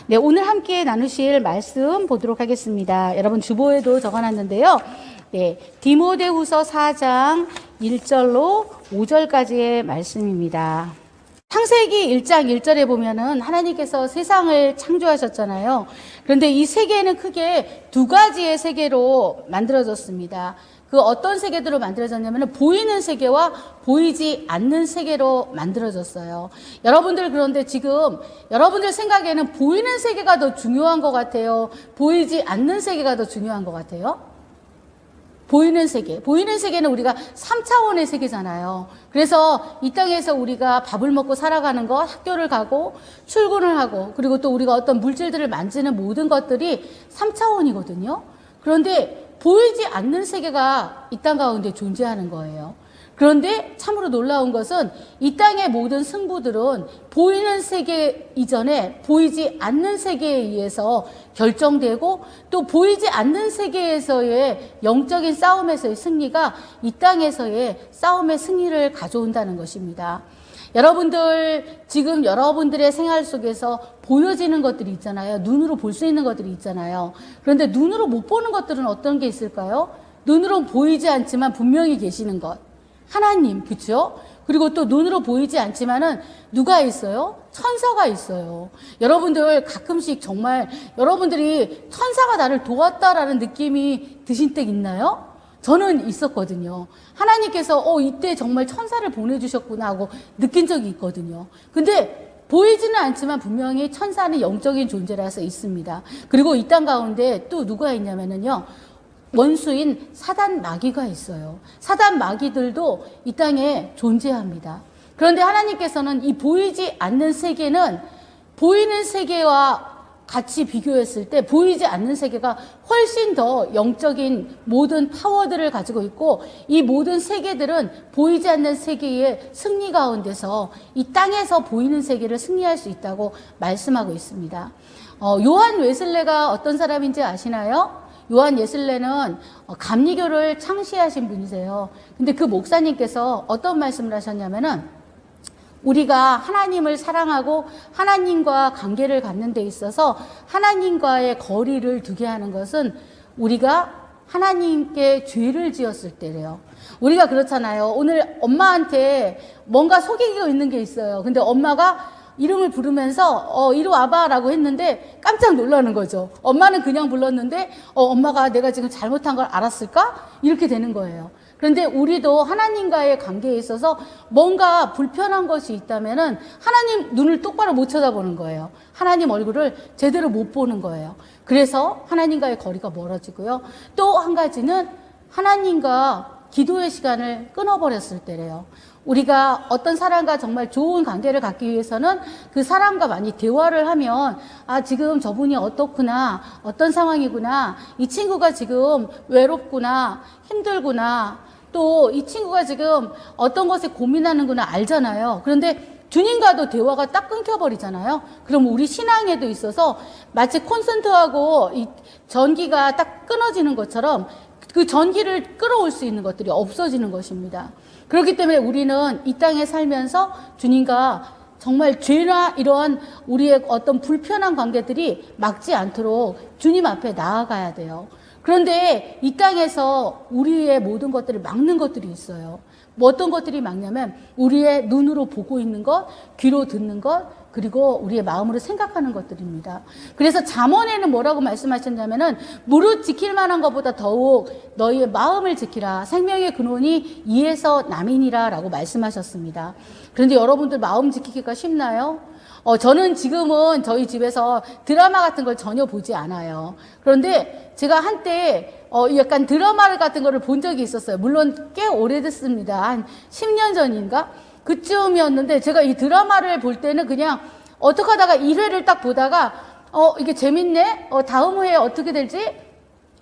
네, 오늘 함께 나누실 말씀 보도록 하겠습니다. 여러분 주보에도 적어놨는데요. 네, 디모데후서 4장 1절로 5절까지의 말씀입니다. 창세기 1장 1절에 보면은 하나님께서 세상을 창조하셨잖아요. 그런데 이 세계는 크게 두 가지의 세계로 만들어졌습니다. 그 어떤 세계들로 만들어졌냐면 보이는 세계와 보이지 않는 세계로 만들어졌어요. 여러분들 그런데 지금 여러분들 생각에는 보이는 세계가 더 중요한 것 같아요? 보이지 않는 세계가 더 중요한 것 같아요? 보이는 세계. 보이는 세계는 우리가 3차원의 세계잖아요. 그래서 이 땅에서 우리가 밥을 먹고 살아가는 것, 학교를 가고 출근을 하고 그리고 또 우리가 어떤 물질들을 만지는 모든 것들이 3차원이거든요. 그런데 보이지 않는 세계가 이 땅 가운데 존재하는 거예요. 그런데 참으로 놀라운 것은 이 땅의 모든 승부들은 보이는 세계 이전에 보이지 않는 세계에 의해서 결정되고 또 보이지 않는 세계에서의 영적인 싸움에서의 승리가 이 땅에서의 싸움의 승리를 가져온다는 것입니다. 여러분들 지금 여러분들의 생활 속에서 보여지는 것들이 있잖아요. 눈으로 볼 수 있는 것들이 있잖아요. 그런데 눈으로 못 보는 것들은 어떤 게 있을까요? 눈으로 보이지 않지만 분명히 계시는 것. 하나님, 그렇죠? 그리고 또 눈으로 보이지 않지만은 누가 있어요? 천사가 있어요. 여러분들 가끔씩 정말 여러분들이 천사가 나를 도왔다라는 느낌이 드신 때 있나요? 저는 있었거든요. 하나님께서 이때 정말 천사를 보내주셨구나 하고 느낀 적이 있거든요. 근데 보이지는 않지만 분명히 천사는 영적인 존재라서 있습니다. 그리고 이 땅 가운데 또 누가 있냐면요. 원수인 사단 마귀가 있어요. 사단 마귀들도 이 땅에 존재합니다. 그런데 하나님께서는 이 보이지 않는 세계는 보이는 세계와 같이 비교했을 때 보이지 않는 세계가 훨씬 더 영적인 모든 파워들을 가지고 있고 이 모든 세계들은 보이지 않는 세계의 승리 가운데서 이 땅에서 보이는 세계를 승리할 수 있다고 말씀하고 있습니다. 요한 웨슬레가 어떤 사람인지 아시나요? 요한 웨슬레는 감리교를 창시하신 분이세요. 근데 그 목사님께서 어떤 말씀을 하셨냐면은 우리가 하나님을 사랑하고 하나님과 관계를 갖는 데 있어서 하나님과의 거리를 두게 하는 것은 우리가 하나님께 죄를 지었을 때래요. 우리가 그렇잖아요. 오늘 엄마한테 뭔가 속이고 있는 게 있어요. 근데 엄마가 이름을 부르면서 이리 와봐 라고 했는데 깜짝 놀라는 거죠. 엄마는 그냥 불렀는데 엄마가 내가 지금 잘못한 걸 알았을까? 이렇게 되는 거예요. 그런데 우리도 하나님과의 관계에 있어서 뭔가 불편한 것이 있다면은 하나님 눈을 똑바로 못 쳐다보는 거예요. 하나님 얼굴을 제대로 못 보는 거예요. 그래서 하나님과의 거리가 멀어지고요. 또 한 가지는 하나님과 기도의 시간을 끊어버렸을 때래요. 우리가 어떤 사람과 정말 좋은 관계를 갖기 위해서는 그 사람과 많이 대화를 하면 지금 저분이 어떻구나, 어떤 상황이구나, 이 친구가 지금 외롭구나, 힘들구나, 또 이 친구가 지금 어떤 것에 고민하는구나 알잖아요. 그런데 주님과도 대화가 딱 끊겨버리잖아요. 그럼 우리 신앙에도 있어서 마치 콘센트하고 이 전기가 딱 끊어지는 것처럼 그 전기를 끌어올 수 있는 것들이 없어지는 것입니다. 그렇기 때문에 우리는 이 땅에 살면서 주님과 정말 죄나 이러한 우리의 어떤 불편한 관계들이 막지 않도록 주님 앞에 나아가야 돼요. 그런데 이 땅에서 우리의 모든 것들을 막는 것들이 있어요. 뭐 어떤 것들이 막냐면 우리의 눈으로 보고 있는 것, 귀로 듣는 것, 그리고 우리의 마음으로 생각하는 것들입니다. 그래서 잠언에는 뭐라고 말씀하셨냐면은 무릇 지킬 만한 것보다 더욱 너희의 마음을 지키라. 생명의 근원이 이에서 남이니라 라고 말씀하셨습니다. 그런데 여러분들 마음 지키기가 쉽나요? 저는 지금은 저희 집에서 드라마 같은 걸 전혀 보지 않아요. 그런데 제가 한때 약간 드라마 같은 거를 본 적이 있었어요. 물론 꽤 오래됐습니다. 한 10년 전인가? 그쯤이었는데 제가 이 드라마를 볼 때는 그냥 어떻게 하다가 1회를 딱 보다가 이게 재밌네? 다음 회에 어떻게 될지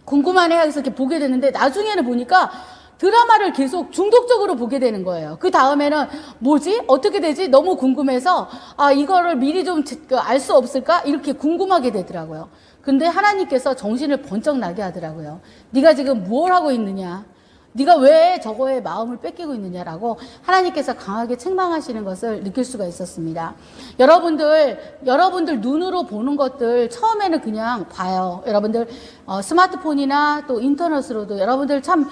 궁금하네 해서 이렇게 보게 됐는데 나중에는 보니까 드라마를 계속 중독적으로 보게 되는 거예요. 그 다음에는 뭐지? 어떻게 되지? 너무 궁금해서 이거를 미리 좀 알 수 없을까? 이렇게 궁금하게 되더라고요. 근데 하나님께서 정신을 번쩍 나게 하더라고요. 네가 지금 뭘 하고 있느냐? 네가 왜 저거에 마음을 뺏기고 있느냐라고 하나님께서 강하게 책망하시는 것을 느낄 수가 있었습니다. 여러분들 눈으로 보는 것들 처음에는 그냥 봐요. 여러분들 스마트폰이나 또 인터넷으로도 여러분들 참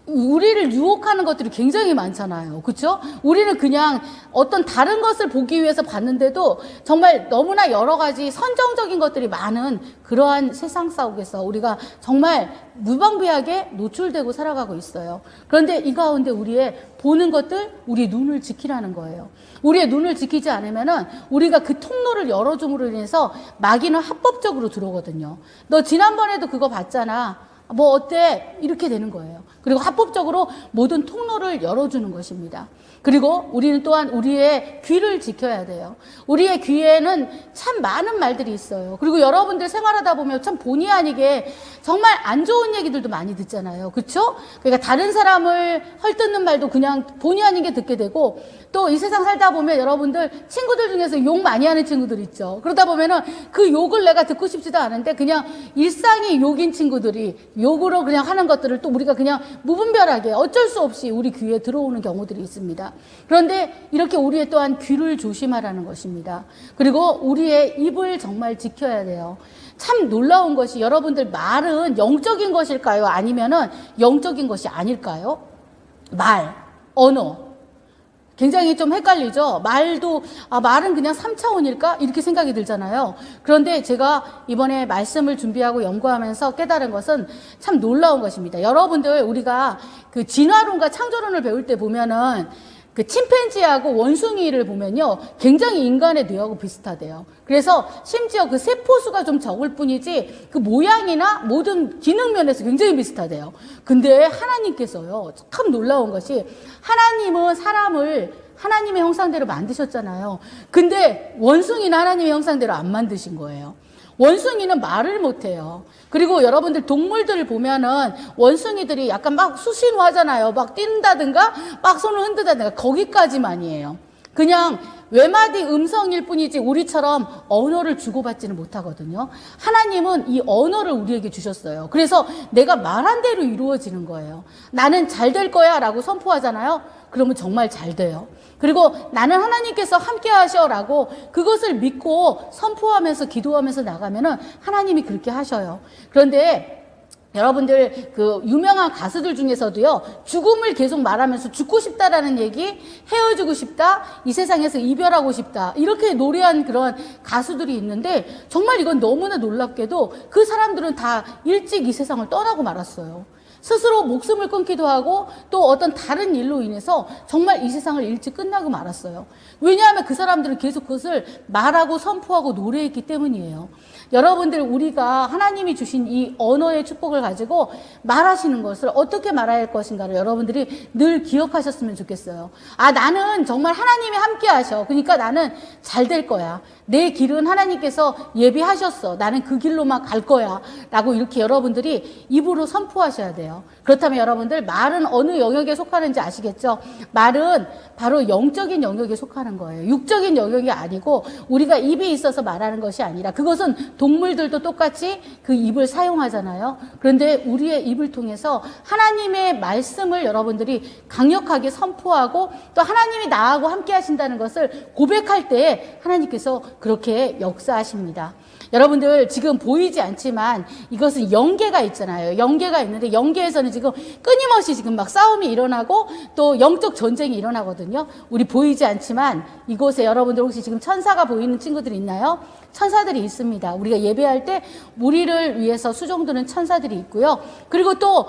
우리를 유혹하는 것들이 굉장히 많잖아요. 그렇죠? 우리는 그냥 어떤 다른 것을 보기 위해서 봤는데도 정말 너무나 여러 가지 선정적인 것들이 많은 그러한 세상 속에서 우리가 정말 무방비하게 노출되고 살아가고 있어요. 그런데 이 가운데 우리의 보는 것들, 우리의 눈을 지키라는 거예요. 우리의 눈을 지키지 않으면은 우리가 그 통로를 열어줌으로 인해서 마귀는 합법적으로 들어오거든요. 너 지난번에도 그거 봤잖아. 뭐 어때? 이렇게 되는 거예요. 그리고 합법적으로 모든 통로를 열어주는 것입니다. 그리고 우리는 또한 우리의 귀를 지켜야 돼요. 우리의 귀에는 참 많은 말들이 있어요. 그리고 여러분들 생활하다 보면 참 본의 아니게 정말 안 좋은 얘기들도 많이 듣잖아요. 그렇죠? 그러니까 다른 사람을 헐뜯는 말도 그냥 본의 아니게 듣게 되고, 또 이 세상 살다 보면 여러분들 친구들 중에서 욕 많이 하는 친구들 있죠. 그러다 보면은 그 욕을 내가 듣고 싶지도 않은데 그냥 일상이 욕인 친구들이 욕으로 그냥 하는 것들을 또 우리가 그냥 무분별하게 어쩔 수 없이 우리 귀에 들어오는 경우들이 있습니다. 그런데 이렇게 우리의 또한 귀를 조심하라는 것입니다. 그리고 우리의 입을 정말 지켜야 돼요. 참 놀라운 것이 여러분들 말은 영적인 것일까요? 아니면은 영적인 것이 아닐까요? 말, 언어. 굉장히 좀 헷갈리죠? 말은 그냥 3차원일까? 이렇게 생각이 들잖아요. 그런데 제가 이번에 말씀을 준비하고 연구하면서 깨달은 것은 참 놀라운 것입니다. 여러분들, 우리가 그 진화론과 창조론을 배울 때 보면은 그 침팬지하고 원숭이를 보면요, 굉장히 인간의 뇌하고 비슷하대요. 그래서 심지어 그 세포수가 좀 적을 뿐이지 그 모양이나 모든 기능 면에서 굉장히 비슷하대요. 근데 하나님께서요, 참 놀라운 것이 하나님은 사람을 하나님의 형상대로 만드셨잖아요. 근데 원숭이는 하나님의 형상대로 안 만드신 거예요. 원숭이는 말을 못해요. 그리고 여러분들 동물들을 보면은 원숭이들이 약간 막 수신화잖아요. 막 뛴다든가 막 손을 흔들다든가 거기까지만이에요. 그냥 외마디 음성일 뿐이지 우리처럼 언어를 주고받지는 못하거든요. 하나님은 이 언어를 우리에게 주셨어요. 그래서 내가 말한 대로 이루어지는 거예요. 나는 잘 될 거야 라고 선포하잖아요. 그러면 정말 잘 돼요. 그리고 나는 하나님께서 함께 하셔라고 그것을 믿고 선포하면서 기도하면서 나가면은 하나님이 그렇게 하셔요. 그런데 여러분들 그 유명한 가수들 중에서도요, 죽음을 계속 말하면서 죽고 싶다라는 얘기, 헤어지고 싶다, 이 세상에서 이별하고 싶다, 이렇게 노래한 그런 가수들이 있는데 정말 이건 너무나 놀랍게도 그 사람들은 다 일찍 이 세상을 떠나고 말았어요. 스스로 목숨을 끊기도 하고 또 어떤 다른 일로 인해서 정말 이 세상을 일찍 끝나고 말았어요. 왜냐하면 그 사람들은 계속 그것을 말하고 선포하고 노래했기 때문이에요. 여러분들, 우리가 하나님이 주신 이 언어의 축복을 가지고 말하시는 것을 어떻게 말해야 할 것인가를 여러분들이 늘 기억하셨으면 좋겠어요. 아, 나는 정말 하나님이 함께 하셔. 그러니까 나는 잘 될 거야. 내 길은 하나님께서 예비하셨어. 나는 그 길로만 갈 거야. 라고 이렇게 여러분들이 입으로 선포하셔야 돼요. 그렇다면 여러분들, 말은 어느 영역에 속하는지 아시겠죠? 말은 바로 영적인 영역에 속하는 거예요. 육적인 영역이 아니고 우리가 입이 있어서 말하는 것이 아니라, 그것은 동물들도 똑같이 그 입을 사용하잖아요. 그런데 우리의 입을 통해서 하나님의 말씀을 여러분들이 강력하게 선포하고 또 하나님이 나하고 함께 하신다는 것을 고백할 때 하나님께서 그렇게 역사하십니다. 여러분들, 지금 보이지 않지만 이것은 영계가 있잖아요. 영계가 있는데 영계에서는 지금 끊임없이 지금 막 싸움이 일어나고 또 영적 전쟁이 일어나거든요. 우리 보이지 않지만 이곳에 여러분들 혹시 지금 천사가 보이는 친구들이 있나요? 천사들이 있습니다. 우리가 예배할 때 우리를 위해서 수종드는 천사들이 있고요. 그리고 또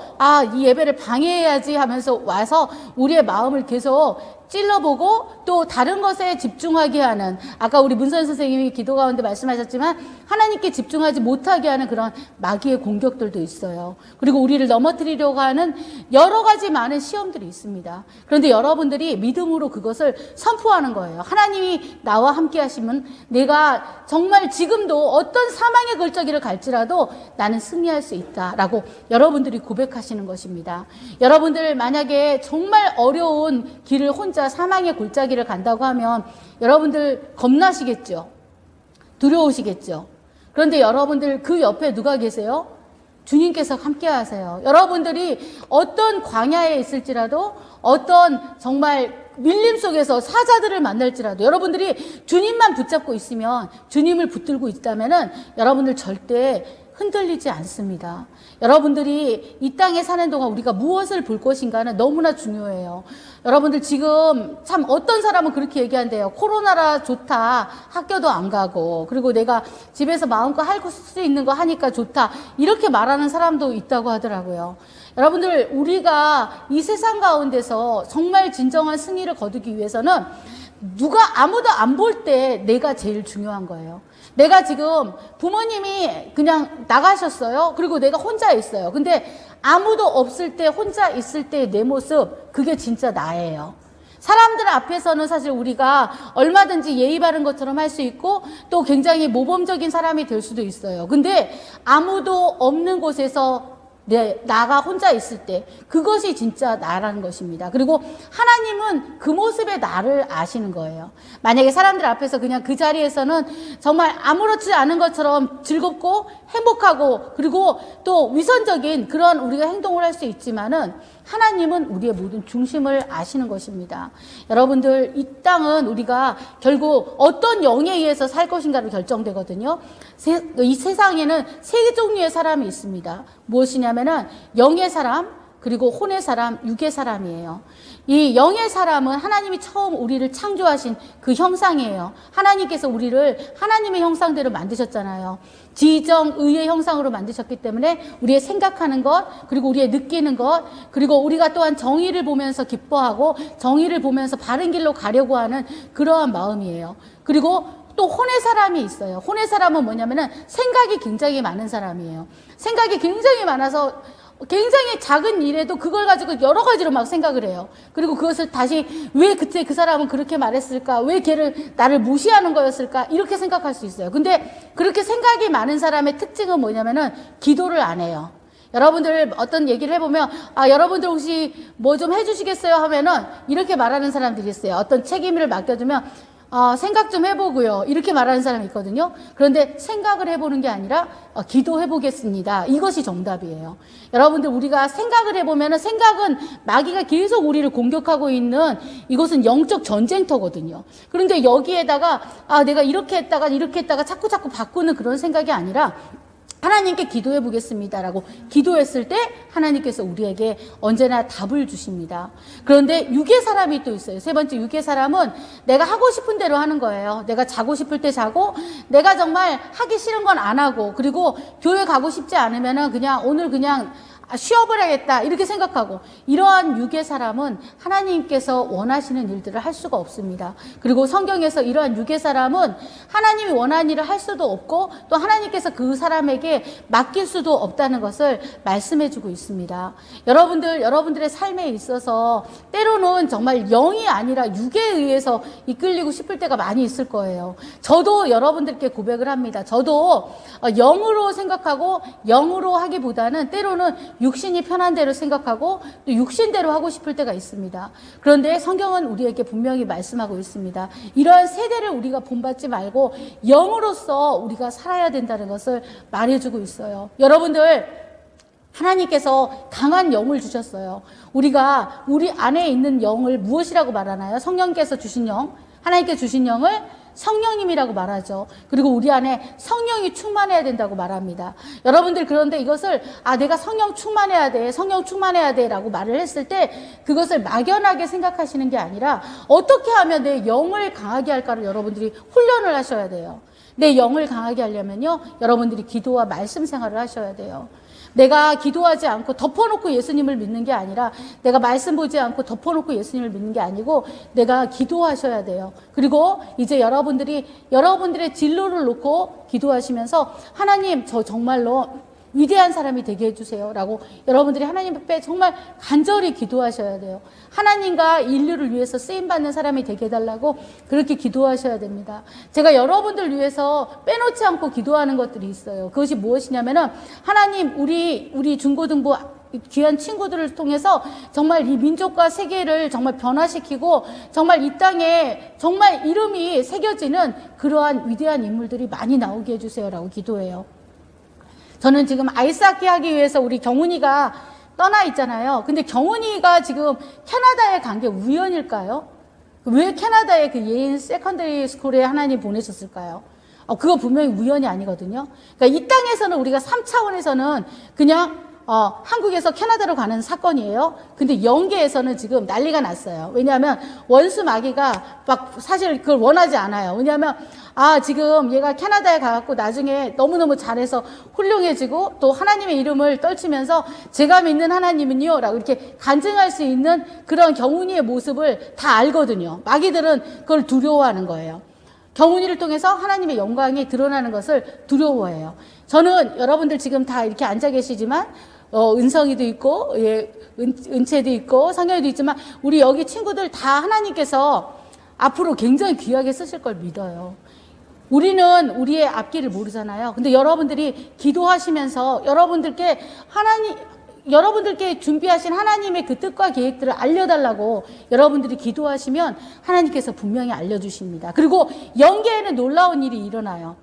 이 예배를 방해해야지 하면서 와서 우리의 마음을 계속 찔러보고 또 다른 것에 집중하게 하는, 아까 우리 문선 선생님이 기도 가운데 말씀하셨지만 하나님께 집중하지 못하게 하는 그런 마귀의 공격들도 있어요. 그리고 우리를 넘어뜨리려고 하는 여러 가지 많은 시험들이 있습니다. 그런데 여러분들이 믿음으로 그것을 선포하는 거예요. 하나님이 나와 함께 하시면 내가 정말 지금도 어떤 사망의 걸저기를 갈지라도 나는 승리할 수 있다라고 여러분들이 고백하시는 것입니다. 여러분들, 만약에 정말 어려운 길을 혼자 사망의 골짜기를 간다고 하면 여러분들 겁나시겠죠? 두려우시겠죠? 그런데 여러분들, 그 옆에 누가 계세요? 주님께서 함께 하세요. 여러분들이 어떤 광야에 있을지라도 어떤 정말 밀림 속에서 사자들을 만날지라도 여러분들이 주님만 붙잡고 있으면 주님을 붙들고 있다면은 여러분들 절대 흔들리지 않습니다. 여러분들이 이 땅에 사는 동안 우리가 무엇을 볼 것인가는 너무나 중요해요. 여러분들 지금 참 어떤 사람은 그렇게 얘기한대요. 코로나라 좋다. 학교도 안 가고 그리고 내가 집에서 마음껏 할 수 있는 거 하니까 좋다. 이렇게 말하는 사람도 있다고 하더라고요. 여러분들 우리가 이 세상 가운데서 정말 진정한 승리를 거두기 위해서는 누가 아무도 안 볼 때 내가 제일 중요한 거예요. 내가 지금 부모님이 그냥 나가셨어요. 그리고 내가 혼자 있어요. 근데 아무도 없을 때 혼자 있을 때 내 모습 그게 진짜 나예요. 사람들 앞에서는 사실 우리가 얼마든지 예의 바른 것처럼 할 수 있고 또 굉장히 모범적인 사람이 될 수도 있어요. 근데 아무도 없는 곳에서 나가 혼자 있을 때 그것이 진짜 나라는 것입니다. 그리고 하나님은 그 모습의 나를 아시는 거예요. 만약에 사람들 앞에서 그냥 그 자리에서는 정말 아무렇지 않은 것처럼 즐겁고 행복하고 그리고 또 위선적인 그런 우리가 행동을 할 수 있지만은 하나님은 우리의 모든 중심을 아시는 것입니다. 여러분들 이 땅은 우리가 결국 어떤 영에 의해서 살 것인가로 결정되거든요. 이 세상에는 세 종류의 사람이 있습니다. 무엇이냐면은 영의 사람, 그리고 혼의 사람, 육의 사람이에요. 이 영의 사람은 하나님이 처음 우리를 창조하신 그 형상이에요. 하나님께서 우리를 하나님의 형상대로 만드셨잖아요. 지정의의 형상으로 만드셨기 때문에 우리의 생각하는 것, 그리고 우리의 느끼는 것, 그리고 우리가 또한 정의를 보면서 기뻐하고 정의를 보면서 바른 길로 가려고 하는 그러한 마음이에요. 그리고 또 혼의 사람이 있어요. 혼의 사람은 뭐냐면은 생각이 굉장히 많은 사람이에요. 생각이 굉장히 많아서 굉장히 작은 일에도 그걸 가지고 여러 가지로 막 생각을 해요. 그리고 그것을 다시 왜 그때 그 사람은 그렇게 말했을까? 왜 나를 무시하는 거였을까? 이렇게 생각할 수 있어요. 근데 그렇게 생각이 많은 사람의 특징은 뭐냐면은 기도를 안 해요. 여러분들 어떤 얘기를 해보면 여러분들 혹시 뭐 좀 해주시겠어요? 하면은 이렇게 말하는 사람들이 있어요. 어떤 책임을 맡겨주면 생각 좀 해보고요. 이렇게 말하는 사람이 있거든요. 그런데 생각을 해보는 게 아니라 기도해보겠습니다. 이것이 정답이에요. 여러분들 우리가 생각을 해보면 생각은 마귀가 계속 우리를 공격하고 있는 이것은 영적 전쟁터거든요. 그런데 여기에다가 내가 이렇게 했다가 자꾸 바꾸는 그런 생각이 아니라 하나님께 기도해 보겠습니다라고 기도했을 때 하나님께서 우리에게 언제나 답을 주십니다. 그런데 육의 사람이 또 있어요. 세 번째 육의 사람은 내가 하고 싶은 대로 하는 거예요. 내가 자고 싶을 때 자고 내가 정말 하기 싫은 건 안 하고 그리고 교회 가고 싶지 않으면은 그냥 오늘 그냥 쉬어버려야겠다 이렇게 생각하고 이러한 육의 사람은 하나님께서 원하시는 일들을 할 수가 없습니다. 그리고 성경에서 이러한 육의 사람은 하나님이 원하는 일을 할 수도 없고 또 하나님께서 그 사람에게 맡길 수도 없다는 것을 말씀해주고 있습니다. 여러분들의 삶에 있어서 때로는 정말 영이 아니라 육에 의해서 이끌리고 싶을 때가 많이 있을 거예요. 저도 여러분들께 고백을 합니다. 저도 영으로 생각하고 영으로 하기보다는 때로는 육신이 편한 대로 생각하고 또 육신대로 하고 싶을 때가 있습니다. 그런데 성경은 우리에게 분명히 말씀하고 있습니다. 이러한 세대를 우리가 본받지 말고 영으로서 우리가 살아야 된다는 것을 말해주고 있어요. 여러분들 하나님께서 강한 영을 주셨어요. 우리가 우리 안에 있는 영을 무엇이라고 말하나요? 성령께서 주신 영, 하나님께 주신 영을 성령님이라고 말하죠. 그리고 우리 안에 성령이 충만해야 된다고 말합니다. 여러분들 그런데 이것을 내가 성령 충만해야 돼 라고 말을 했을 때 그것을 막연하게 생각하시는 게 아니라 어떻게 하면 내 영을 강하게 할까를 여러분들이 훈련을 하셔야 돼요. 내 영을 강하게 하려면요 여러분들이 기도와 말씀 생활을 하셔야 돼요. 내가 기도하지 않고 덮어놓고 예수님을 믿는 게 아니라 내가 말씀 보지 않고 덮어놓고 예수님을 믿는 게 아니고 내가 기도하셔야 돼요. 그리고 이제 여러분들의 진로를 놓고 기도하시면서 하나님 저 정말로 위대한 사람이 되게 해주세요 라고 여러분들이 하나님 앞에 정말 간절히 기도하셔야 돼요. 하나님과 인류를 위해서 쓰임받는 사람이 되게 해달라고 그렇게 기도하셔야 됩니다. 제가 여러분들 위해서 빼놓지 않고 기도하는 것들이 있어요. 그것이 무엇이냐면은 하나님 우리 중고등부 귀한 친구들을 통해서 정말 이 민족과 세계를 정말 변화시키고 정말 이 땅에 정말 이름이 새겨지는 그러한 위대한 인물들이 많이 나오게 해주세요 라고 기도해요. 저는 지금 아이스하키 하기 위해서 우리 경훈이가 떠나 있잖아요. 근데 경훈이가 지금 캐나다에 간 게 우연일까요? 왜 캐나다에 그 예인 세컨더리 스쿨에 하나님 보내셨을까요? 그거 분명히 우연이 아니거든요. 그러니까 이 땅에서는 우리가 3차원에서는 그냥 한국에서 캐나다로 가는 사건이에요. 근데 영계에서는 지금 난리가 났어요. 왜냐하면 원수 마귀가 막 사실 그걸 원하지 않아요. 왜냐하면 지금 얘가 캐나다에 가갖고 나중에 너무너무 잘해서 훌륭해지고 또 하나님의 이름을 떨치면서 제가 믿는 하나님은요 라고 이렇게 간증할 수 있는 그런 경훈이의 모습을 다 알거든요. 마귀들은 그걸 두려워하는 거예요. 경훈이를 통해서 하나님의 영광이 드러나는 것을 두려워해요. 저는 여러분들 지금 다 이렇게 앉아 계시지만 은성이도 있고 은채도 있고 성현이도 있지만 우리 여기 친구들 다 하나님께서 앞으로 굉장히 귀하게 쓰실 걸 믿어요. 우리는 우리의 앞길을 모르잖아요. 근데 여러분들이 기도하시면서 여러분들께 준비하신 하나님의 그 뜻과 계획들을 알려달라고 여러분들이 기도하시면 하나님께서 분명히 알려주십니다. 그리고 영계에는 놀라운 일이 일어나요.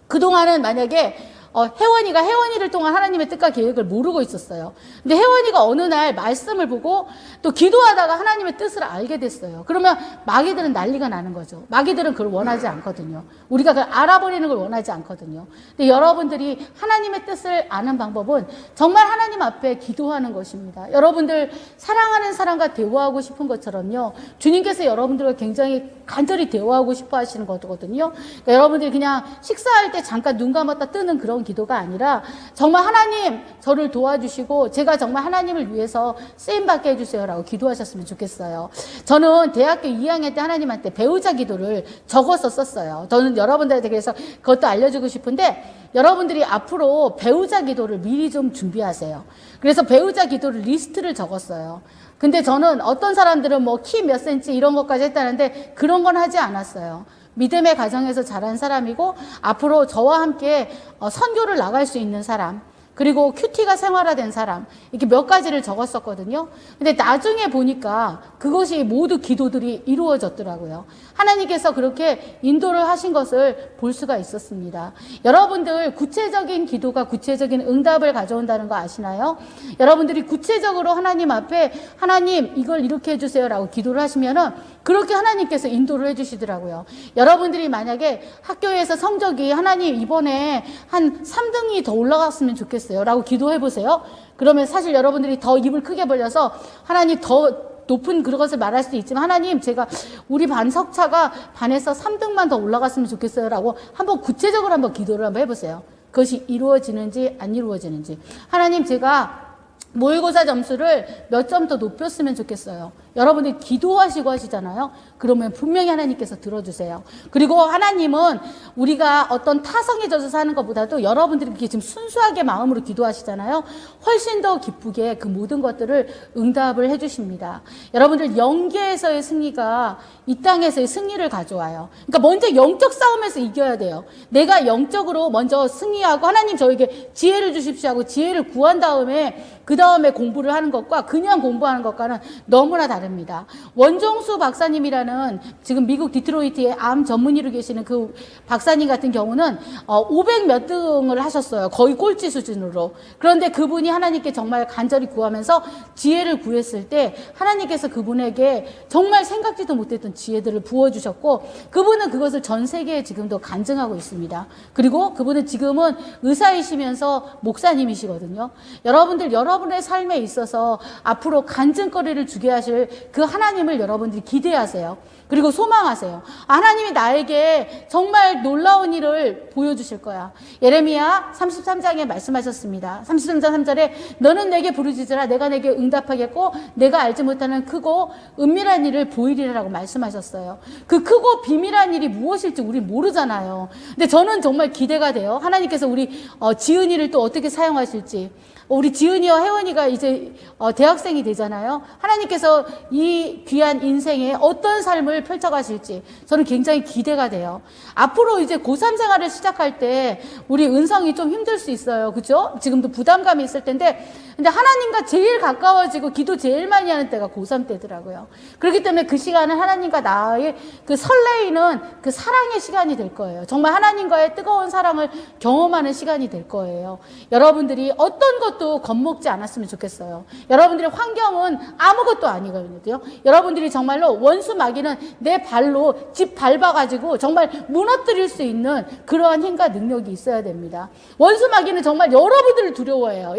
그동안은 만약에 혜원이를 통한 하나님의 뜻과 계획을 모르고 있었어요. 근데 혜원이가 어느 날 말씀을 보고 또 기도하다가 하나님의 뜻을 알게 됐어요. 그러면 마귀들은 난리가 나는 거죠. 마귀들은 그걸 원하지 않거든요. 우리가 그걸 알아버리는 걸 원하지 않거든요. 근데 여러분들이 하나님의 뜻을 아는 방법은 정말 하나님 앞에 기도하는 것입니다. 여러분들 사랑하는 사람과 대화하고 싶은 것처럼요. 주님께서 여러분들과 굉장히 간절히 대화하고 싶어 하시는 거거든요. 그러니까 여러분들이 그냥 식사할 때 잠깐 눈 감았다 뜨는 그런 기도가 아니라 정말 하나님 저를 도와주시고 제가 정말 하나님을 위해서 쓰임받게 해주세요라고 기도하셨으면 좋겠어요. 저는 대학교 2학년 때 하나님한테 배우자 기도를 적어서 썼어요. 저는 여러분들한테 그래서 그것도 알려주고 싶은데 여러분들이 앞으로 배우자 기도를 미리 좀 준비하세요. 그래서 배우자 기도를 리스트를 적었어요. 근데 저는 어떤 사람들은 뭐 키 몇 센치 이런 것까지 했다는데 그런 건 하지 않았어요. 믿음의 가정에서 자란 사람이고 앞으로 저와 함께 선교를 나갈 수 있는 사람 그리고 큐티가 생활화된 사람 이렇게 몇 가지를 적었었거든요. 근데 나중에 보니까 그것이 모두 기도들이 이루어졌더라고요. 하나님께서 그렇게 인도를 하신 것을 볼 수가 있었습니다. 여러분들 구체적인 기도가 구체적인 응답을 가져온다는 거 아시나요? 여러분들이 구체적으로 하나님 앞에 하나님 이걸 이렇게 해주세요 라고 기도를 하시면은 그렇게 하나님께서 인도를 해주시더라고요. 여러분들이 만약에 학교에서 성적이 하나님 이번에 한 3등이 더 올라갔으면 좋겠어요 라고 기도해 보세요. 그러면 사실 여러분들이 더 입을 크게 벌려서 하나님 더 높은 그것을 말할 수도 있지만 하나님 제가 우리 반 석차가 반에서 3등만 더 올라갔으면 좋겠어요 라고 한번 구체적으로 한번 기도를 한번 해보세요. 그것이 이루어지는지 안 이루어지는지. 하나님 제가 모의고사 점수를 몇 점 더 높였으면 좋겠어요. 여러분들이 기도하시고 하시잖아요. 그러면 분명히 하나님께서 들어주세요. 그리고 하나님은 우리가 어떤 타성에 젖어 사는 것보다도 여러분들이 이렇게 지금 순수하게 마음으로 기도하시잖아요. 훨씬 더 기쁘게 그 모든 것들을 응답을 해주십니다. 여러분들 영계에서의 승리가 이 땅에서의 승리를 가져와요. 그러니까 먼저 영적 싸움에서 이겨야 돼요. 내가 영적으로 먼저 승리하고 하나님 저에게 지혜를 주십시오 하고 지혜를 구한 다음에 그 다음에 공부를 하는 것과 그냥 공부하는 것과는 너무나 다릅니다. 원종수 박사님이라는 지금 미국 디트로이트의 암 전문의로 계시는 그 박사님 같은 경우는 500 몇 등을 하셨어요. 거의 꼴찌 수준으로. 그런데 그분이 하나님께 정말 간절히 구하면서 지혜를 구했을 때 하나님께서 그분에게 정말 생각지도 못했던 지혜들을 부어주셨고 그분은 그것을 전 세계에 지금도 간증하고 있습니다. 그리고 그분은 지금은 의사이시면서 목사님이시거든요. 여러분의 삶에 있어서 앞으로 간증거리를 주게 하실 그 하나님을 여러분들이 기대하세요. 그리고 소망하세요. 하나님이 나에게 정말 놀라운 일을 보여주실 거야. 예레미야 33장에 말씀하셨습니다. 33장 3절에 너는 내게 부르짖으라 내가 내게 응답하겠고 내가 알지 못하는 크고 은밀한 일을 보이리라고 말씀하셨어요. 그 크고 비밀한 일이 무엇일지 우리 모르잖아요. 근데 저는 정말 기대가 돼요. 하나님께서 우리 지은이를 또 어떻게 사용하실지. 우리 지은이와 혜원이가 이제 대학생이 되잖아요. 하나님께서 이 귀한 인생에 어떤 삶을 펼쳐가실지 저는 굉장히 기대가 돼요. 앞으로 이제 고3 생활을 시작할 때 우리 은성이 좀 힘들 수 있어요. 그죠? 지금도 부담감이 있을 텐데, 근데 하나님과 제일 가까워지고 기도 제일 많이 하는 때가 고3 때더라고요. 그렇기 때문에 그 시간은 하나님과 나의 그 설레이는 그 사랑의 시간이 될 거예요. 정말 하나님과의 뜨거운 사랑을 경험하는 시간이 될 거예요. 여러분들이 어떤 것도 겁먹지 않았으면 좋겠어요. 여러분들의 환경은 아무것도 아니거든요. 여러분들이 정말로 원수 마귀는 내 발로 집 밟아가지고 정말 무너뜨릴 수 있는 그러한 힘과 능력이 있어야 됩니다. 원수 마귀는 정말 여러분들을 두려워해요.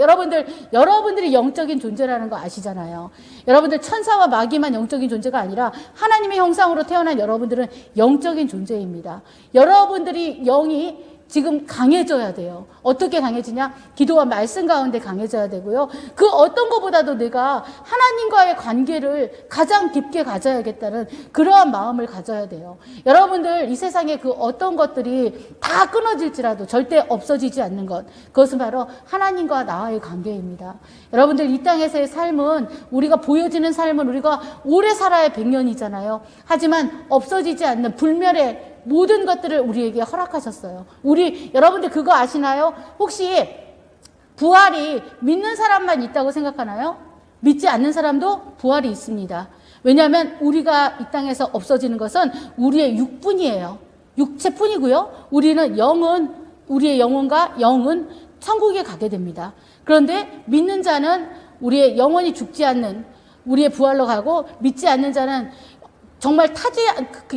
여러분들이 영적인 존재라는 거 아시잖아요. 여러분들 천사와 마귀만 영적인 존재가 아니라 하나님의 형상으로 태어난 여러분들은 영적인 존재입니다. 여러분들이 영이 지금 강해져야 돼요. 어떻게 강해지냐? 기도와 말씀 가운데 강해져야 되고요. 그 어떤 것보다도 내가 하나님과의 관계를 가장 깊게 가져야겠다는 그러한 마음을 가져야 돼요. 여러분들 이 세상에 그 어떤 것들이 다 끊어질지라도 절대 없어지지 않는 것, 그것은 바로 하나님과 나와의 관계입니다. 여러분들 이 땅에서의 삶은, 우리가 보여지는 삶은 우리가 오래 살아야 100년이잖아요. 하지만 없어지지 않는 불멸의 모든 것들을 우리에게 허락하셨어요. 여러분들 그거 아시나요? 혹시 부활이 믿는 사람만 있다고 생각하나요? 믿지 않는 사람도 부활이 있습니다. 왜냐하면 우리가 이 땅에서 없어지는 것은 우리의 육뿐이에요. 육체뿐이고요. 우리의 영혼과 영은 천국에 가게 됩니다. 그런데 믿는 자는 우리의 영혼이 죽지 않는 우리의 부활로 가고, 믿지 않는 자는 정말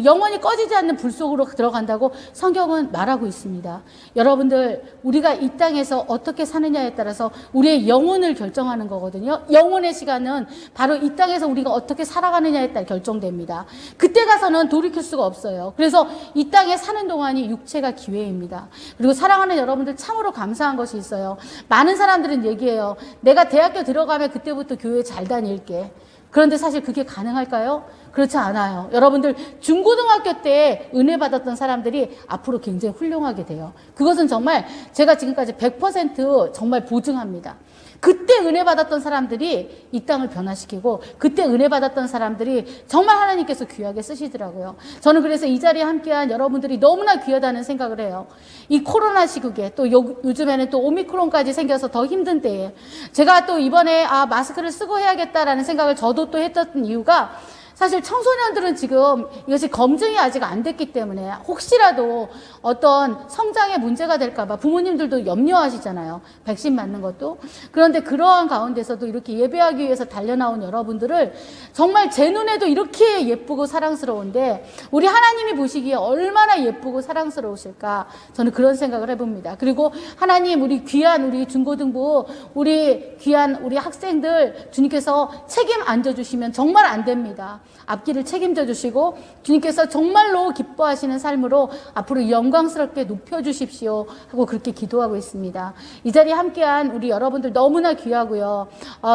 영원히 꺼지지 않는 불 속으로 들어간다고 성경은 말하고 있습니다. 여러분들, 우리가 이 땅에서 어떻게 사느냐에 따라서 우리의 영혼을 결정하는 거거든요. 영혼의 시간은 바로 이 땅에서 우리가 어떻게 살아가느냐에 따라 결정됩니다. 그때 가서는 돌이킬 수가 없어요. 그래서 이 땅에 사는 동안이 육체가 기회입니다. 그리고 사랑하는 여러분들, 참으로 감사한 것이 있어요. 많은 사람들은 얘기해요. 내가 대학교 들어가면 그때부터 교회 잘 다닐게. 그런데 사실 그게 가능할까요? 그렇지 않아요. 여러분들 중고등학교 때 은혜 받았던 사람들이 앞으로 굉장히 훌륭하게 돼요. 그것은 정말 제가 지금까지 100% 정말 보증합니다. 그때 은혜 받았던 사람들이 이 땅을 변화시키고, 그때 은혜 받았던 사람들이 정말 하나님께서 귀하게 쓰시더라고요. 저는 그래서 이 자리에 함께한 여러분들이 너무나 귀하다는 생각을 해요. 이 코로나 시국에, 또 요즘에는 또 오미크론까지 생겨서 더 힘든 때에 제가 또 이번에 마스크를 쓰고 해야겠다라는 생각을 저도 또 했던 이유가, 사실 청소년들은 지금 이것이 검증이 아직 안 됐기 때문에 혹시라도 어떤 성장에 문제가 될까봐 부모님들도 염려하시잖아요. 백신 맞는 것도. 그런데 그러한 가운데서도 이렇게 예배하기 위해서 달려나온 여러분들을 정말 제 눈에도 이렇게 예쁘고 사랑스러운데, 우리 하나님이 보시기에 얼마나 예쁘고 사랑스러우실까, 저는 그런 생각을 해봅니다. 그리고 하나님, 우리 귀한 우리 중고등부, 우리 귀한 우리 학생들 주님께서 책임 안 져주시면 정말 안 됩니다. 앞길을 책임져 주시고 주님께서 정말로 기뻐하시는 삶으로 앞으로 영광스럽게 높여주십시오 하고 그렇게 기도하고 있습니다. 이 자리에 함께한 우리 여러분들 너무나 귀하고요.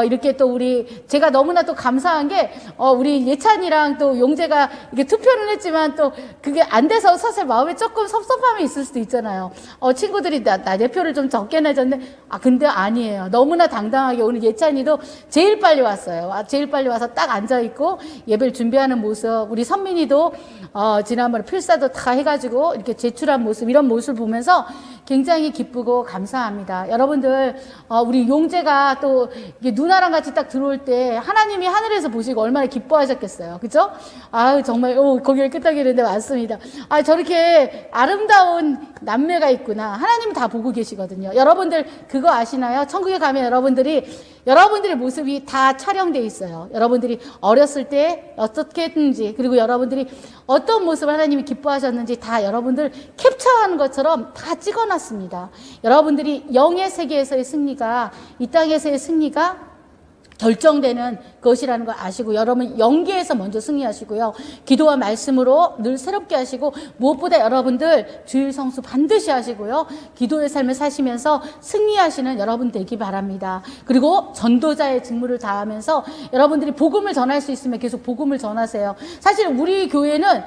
이렇게 또 제가 너무나 또 감사한 게, 우리 예찬이랑 또 용재가 이렇게 투표는 했지만 또 그게 안 돼서 사실 마음에 조금 섭섭함이 있을 수도 있잖아요. 친구들이 내 표를 좀 적게 내줬네. 근데 아니에요. 너무나 당당하게 오늘 예찬이도 제일 빨리 왔어요. 제일 빨리 와서 딱 앉아있고 예배를 준비하는 모습, 우리 선민이도 지난번에 필사도 다 해가지고 이렇게 제출한 모습, 이런 모습을 보면서 굉장히 기쁘고 감사합니다. 여러분들, 우리 용재가 또 이게 누나랑 같이 딱 들어올 때 하나님이 하늘에서 보시고 얼마나 기뻐하셨겠어요. 그죠? 정말, 거기를 끄떡이는데 맞습니다. 저렇게 아름다운 남매가 있구나. 하나님 다 보고 계시거든요. 여러분들 그거 아시나요? 천국에 가면 여러분들의 모습이 다 촬영돼 있어요. 여러분들이 어렸을 때 어떻게 했는지, 그리고 여러분들이 어떤 모습을 하나님이 기뻐하셨는지 다 여러분들 캡처하는 것처럼 다 찍어놨습니다. 여러분들이 영의 세계에서의 승리가, 이 땅에서의 승리가 결정되는 것이라는 걸 아시고, 여러분 영계에서 먼저 승리하시고요. 기도와 말씀으로 늘 새롭게 하시고, 무엇보다 여러분들 주일 성수 반드시 하시고요. 기도의 삶을 사시면서 승리하시는 여러분 되기 바랍니다. 그리고 전도자의 직무를 다하면서 여러분들이 복음을 전할 수 있으면 계속 복음을 전하세요. 사실 우리 교회는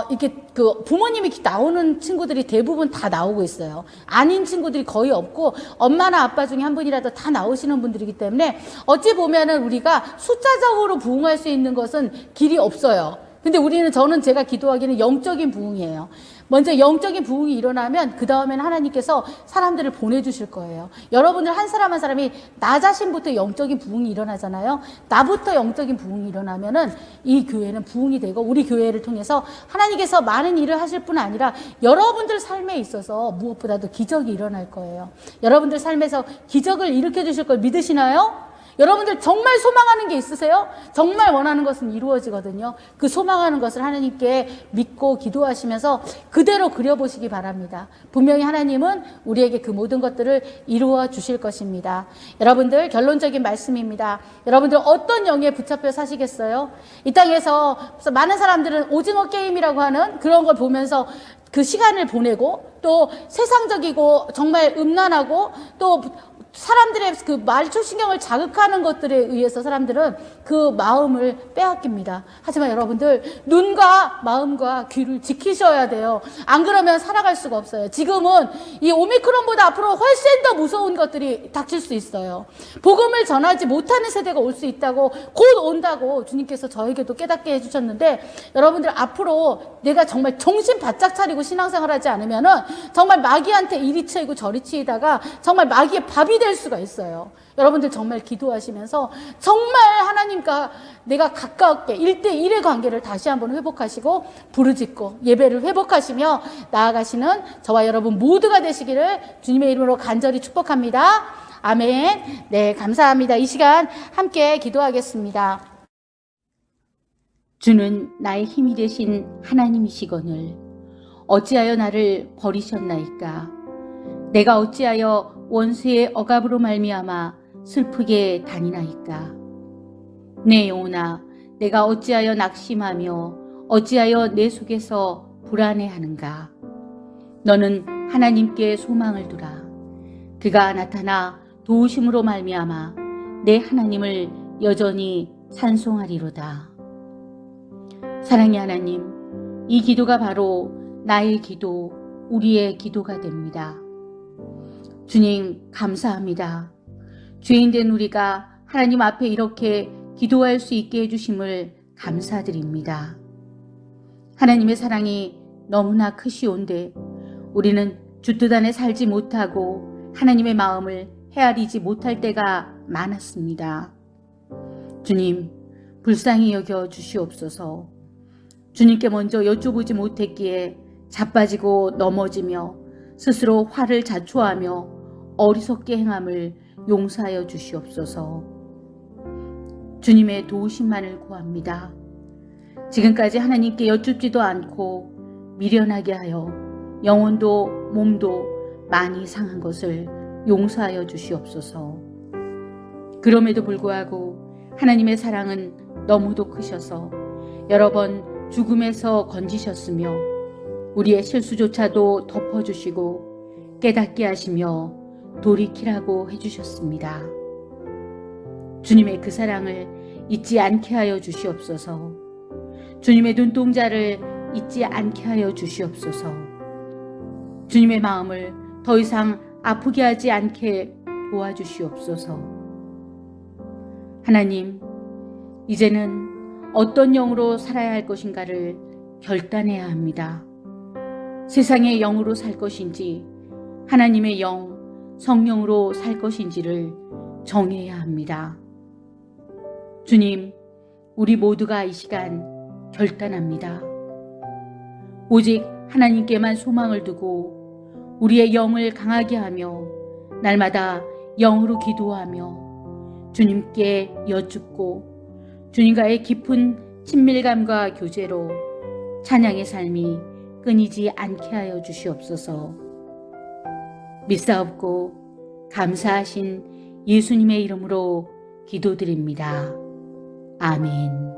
이렇게 그 부모님이 나오는 친구들이 대부분 다 나오고 있어요. 아닌 친구들이 거의 없고 엄마나 아빠 중에 한 분이라도 다 나오시는 분들이기 때문에 어찌 보면은 우리가 숫자적으로 부흥할 수 있는 것은 길이 없어요. 근데 저는 제가 기도하기는 영적인 부흥이에요. 먼저 영적인 부흥이 일어나면 그 다음에는 하나님께서 사람들을 보내주실 거예요. 여러분들 한 사람 한 사람이 나 자신부터 영적인 부흥이 일어나잖아요. 나부터 영적인 부흥이 일어나면은 이 교회는 부흥이 되고 우리 교회를 통해서 하나님께서 많은 일을 하실 뿐 아니라 여러분들 삶에 있어서 무엇보다도 기적이 일어날 거예요. 여러분들 삶에서 기적을 일으켜 주실 걸 믿으시나요? 여러분들 정말 소망하는 게 있으세요? 정말 원하는 것은 이루어지거든요. 그 소망하는 것을 하나님께 믿고 기도하시면서 그대로 그려보시기 바랍니다. 분명히 하나님은 우리에게 그 모든 것들을 이루어 주실 것입니다. 여러분들 결론적인 말씀입니다. 여러분들 어떤 영에 붙잡혀 사시겠어요? 이 땅에서 많은 사람들은 오징어 게임이라고 하는 그런 걸 보면서 그 시간을 보내고 또 세상적이고 정말 음란하고 또 사람들의 그 말초신경을 자극하는 것들에 의해서 사람들은 그 마음을 빼앗깁니다. 하지만 여러분들 눈과 마음과 귀를 지키셔야 돼요. 안 그러면 살아갈 수가 없어요. 지금은 이 오미크론보다 앞으로 훨씬 더 무서운 것들이 닥칠 수 있어요. 복음을 전하지 못하는 세대가 올 수 있다고 곧 온다고 주님께서 저에게도 깨닫게 해주셨는데 여러분들 앞으로 내가 정말 정신 바짝 차리고 신앙생활하지 않으면은 정말 마귀한테 이리 치이고 저리 치이다가 정말 마귀의 밥이 될 수가 있어요. 여러분들 정말 기도하시면서 정말 하나님과 내가 가깝게 1대1의 관계를 다시 한번 회복하시고 부르짖고 예배를 회복하시며 나아가시는 저와 여러분 모두가 되시기를 주님의 이름으로 간절히 축복합니다. 아멘. 네, 감사합니다. 이 시간 함께 기도하겠습니다. 주는 나의 힘이 되신 하나님이시거늘 어찌하여 나를 버리셨나이까. 내가 어찌하여 원수의 억압으로 말미암아 슬프게 다니나이까. 내 영혼아, 내가 어찌하여 낙심하며 어찌하여 내 속에서 불안해하는가. 너는 하나님께 소망을 두라. 그가 나타나 도우심으로 말미암아 내 하나님을 여전히 찬송하리로다. 사랑의 하나님, 이 기도가 바로 나의 기도, 우리의 기도가 됩니다. 주님, 감사합니다. 죄인된 우리가 하나님 앞에 이렇게 기도할 수 있게 해주심을 감사드립니다. 하나님의 사랑이 너무나 크시온데 우리는 주뜻 안에 살지 못하고 하나님의 마음을 헤아리지 못할 때가 많았습니다. 주님, 불쌍히 여겨 주시옵소서. 주님께 먼저 여쭤보지 못했기에 자빠지고 넘어지며 스스로 화를 자초하며 어리석게 행함을 용서하여 주시옵소서. 주님의 도우심만을 구합니다. 지금까지 하나님께 여쭙지도 않고 미련하게 하여 영혼도 몸도 많이 상한 것을 용서하여 주시옵소서. 그럼에도 불구하고 하나님의 사랑은 너무도 크셔서 여러 번 죽음에서 건지셨으며 우리의 실수조차도 덮어주시고 깨닫게 하시며 돌이키라고 해주셨습니다. 주님의 그 사랑을 잊지 않게 하여 주시옵소서. 주님의 눈동자를 잊지 않게 하여 주시옵소서. 주님의 마음을 더 이상 아프게 하지 않게 도와주시옵소서. 하나님, 이제는 어떤 영으로 살아야 할 것인가를 결단해야 합니다. 세상의 영으로 살 것인지 하나님의 영, 성령으로 살 것인지를 정해야 합니다. 주님, 우리 모두가 이 시간 결단합니다. 오직 하나님께만 소망을 두고 우리의 영을 강하게 하며 날마다 영으로 기도하며 주님께 여쭙고 주님과의 깊은 친밀감과 교제로 찬양의 삶이 끊이지 않게 하여 주시옵소서. 믿사옵고 감사하신 예수님의 이름으로 기도드립니다. 아멘.